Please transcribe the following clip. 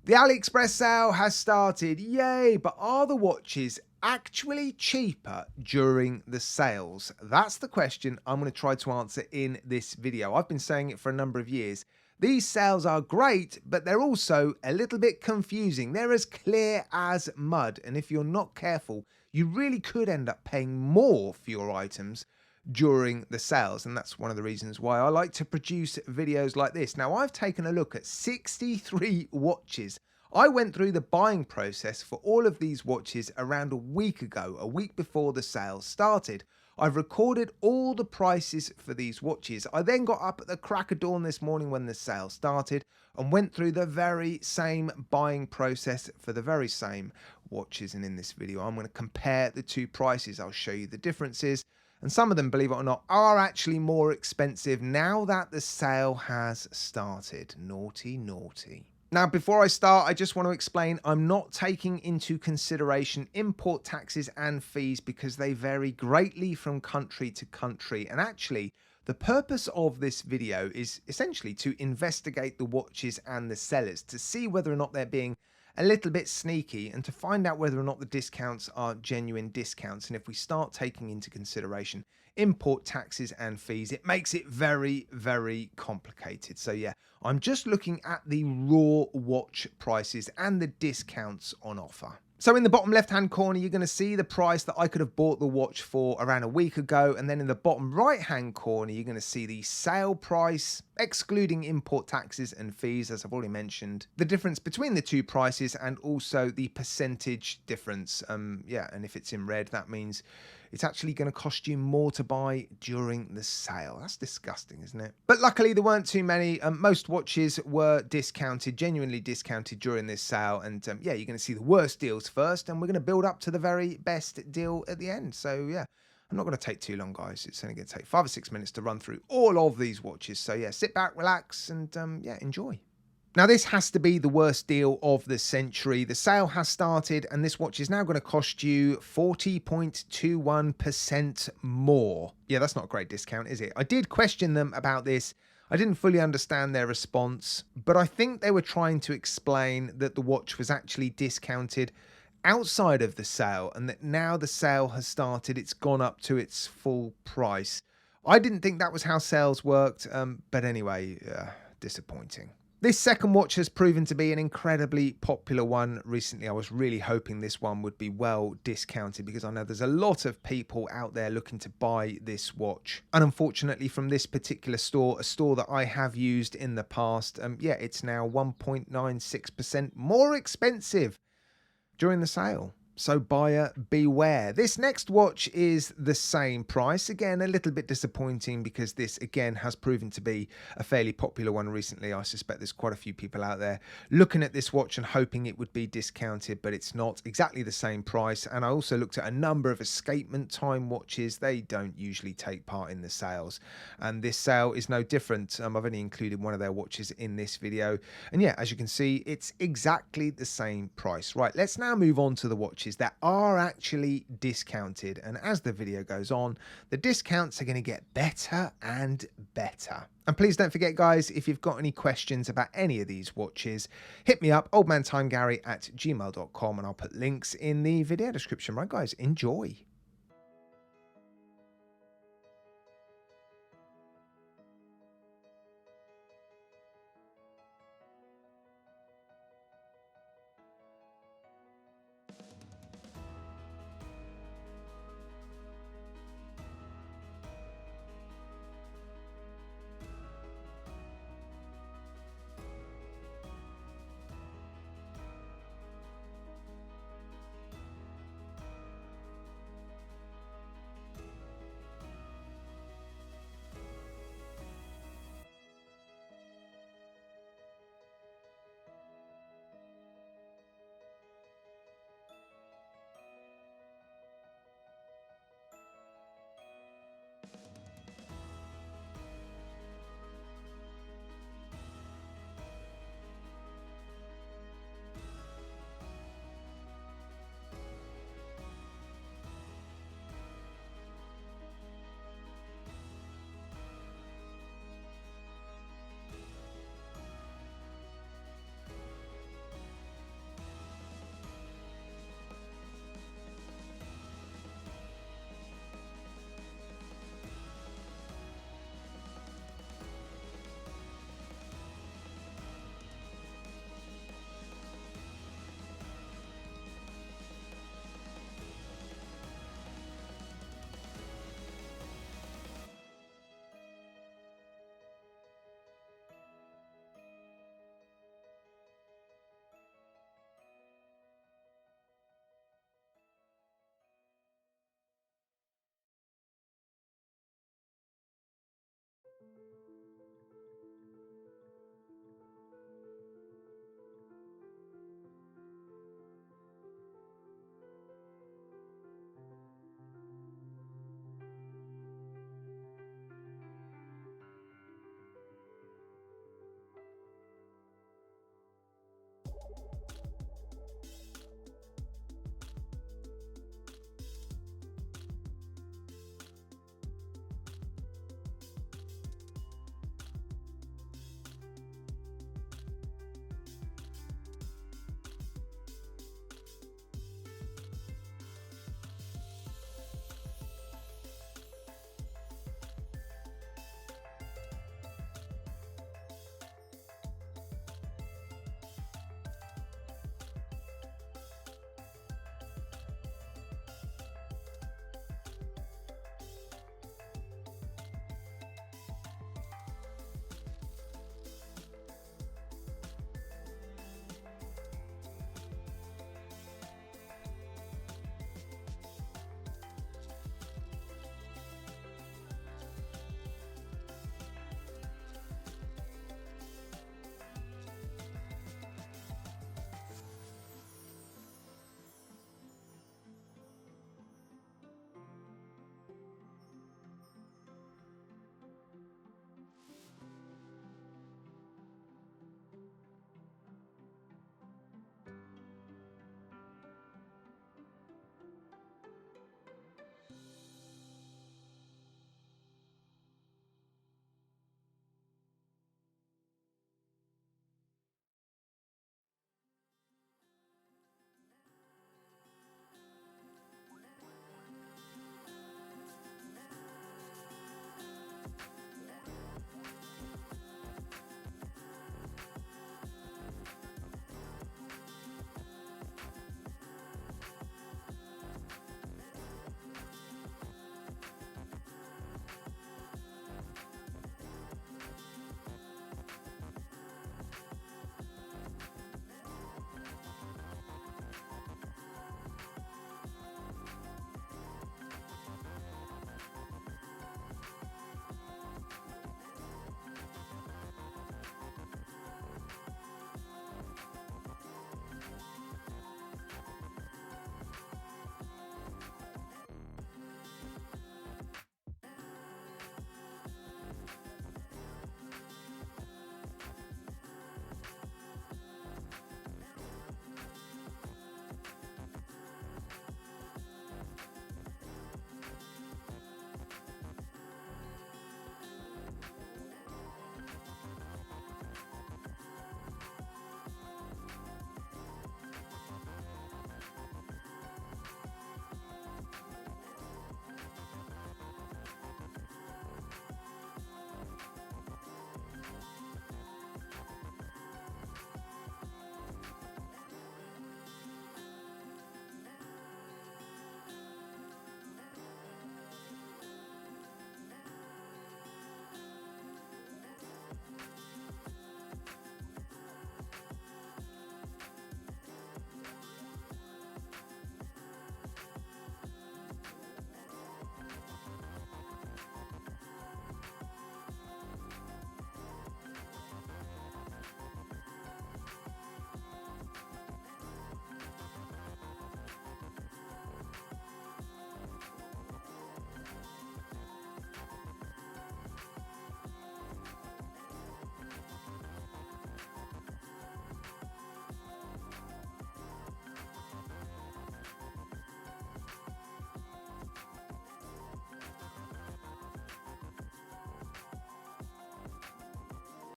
The AliExpress sale has started, yay, but are the watches actually cheaper during the sales? That's the question I'm going to try to answer in this video. I've been saying it for a number of years. These sales are great, but they're also a little bit confusing. They're as clear as mud, and if you're not careful, you really could end up paying more for your items during the sales, and that's one of the reasons why I like to produce videos like this. Now, I've taken a look at 63 watches. I went through the buying process for all of these watches around a week ago, a week before the sales started. I've recorded all the prices for these watches. I then got up at the crack of dawn this morning when the sale started and went through the very same buying process for the very same watches. And in this video, I'm going to compare the two prices. I'll show you the differences. And some of them, believe it or not, are actually more expensive now that the sale has started. Naughty, naughty. Now, before I start, I just want to explain I'm not taking into consideration import taxes and fees because they vary greatly from country to country. And actually, the purpose of this video is essentially to investigate the watches and the sellers to see whether or not they're being a little bit sneaky and to find out whether or not the discounts are genuine discounts. And if we start taking into consideration import taxes and fees, it makes it very, very complicated. So yeah, I'm just looking at the raw watch prices and the discounts on offer. So in the bottom left-hand corner, you're going to see the price that I could have bought the watch for around a week ago. And then in the bottom right-hand corner, you're going to see the sale price, excluding import taxes and fees, as I've already mentioned. The difference between the two prices and also the percentage difference. Yeah, and if it's in red, that means it's actually going to cost you more to buy during the sale. That's disgusting, isn't it? But luckily, there weren't too many. Most watches were discounted, genuinely discounted during this sale. And yeah, you're going to see the worst deals first, and we're going to build up to the very best deal at the end. So yeah, I'm not going to take too long, guys. It's only going to take 5 or 6 minutes to run through all of these watches. So yeah, sit back, relax, and yeah, enjoy. Now, this has to be the worst deal of the century. The sale has started, and this watch is now going to cost you 40.21% more. Yeah, that's not a great discount, is it? I did question them about this. I didn't fully understand their response, but I think they were trying to explain that the watch was actually discounted outside of the sale, and that now the sale has started, it's gone up to its full price. I didn't think that was how sales worked, but anyway, disappointing. This second watch has proven to be an incredibly popular one recently. I was really hoping this one would be well discounted because I know there's a lot of people out there looking to buy this watch. And unfortunately, from this particular store, a store that I have used in the past, yeah, it's now 1.96% more expensive during the sale. So buyer beware. This next watch is the same price. Again, a little bit disappointing because this again has proven to be a fairly popular one recently. I suspect there's quite a few people out there looking at this watch and hoping it would be discounted, but it's not exactly the same price. And I also looked at a number of escapement time watches. They don't usually take part in the sales, and this sale is no different. I've only included one of their watches in this video, and yeah, as you can see, it's exactly the same price. Right, let's now move on to the watches that are actually discounted, and as the video goes on, the discounts are going to get better and better. And please don't forget, guys, if you've got any questions about any of these watches, hit me up, oldmantimegary@gmail.com, and I'll put links in the video description. Right, guys, enjoy.